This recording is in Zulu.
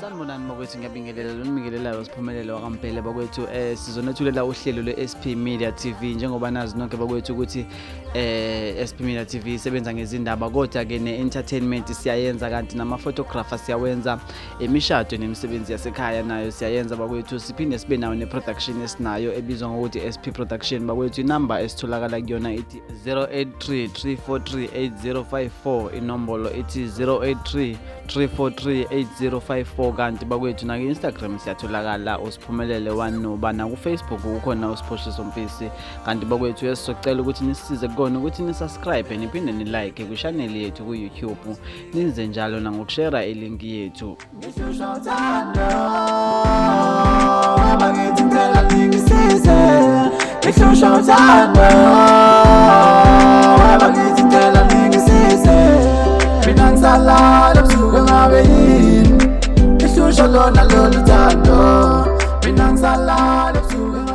Sanibonani bakwethu, ngiyabingelela lo nimingelelayo siphumelele wakampela bakwethu. Sizonethulela uhlelo lwe-SpMedia TV njengoba nazi nonke bakwethu ukuthi SpMedia TV isebenza ngezindaba, kodwa ke ne-entertainment siyayenza, kanti nama-photographer siyawenza, imishado nemisebenzi yasekhaya nayo siyayenza bakwethu. Siphinde sibe nayo ne-production esinayo ebizwa ngokuthi SP Production bakwethu. Inamba esitholakala kuyona ithi 083 343 8054, inombolo ithi 083 343 8054. Kanti bakwethu na Instagram siyatholakala usiphumelele 1 noba na ku Facebook ukhona uSiphohle Sompisi. Kanti bakwethu sisocela ukuthi nisisize kona ukuthi ni-subscribe niphinde ni-like ku channel yethu ku YouTube, ninze njalo nangokushare ilink yethu. Lona lolu thando mina ngisalala ebusuku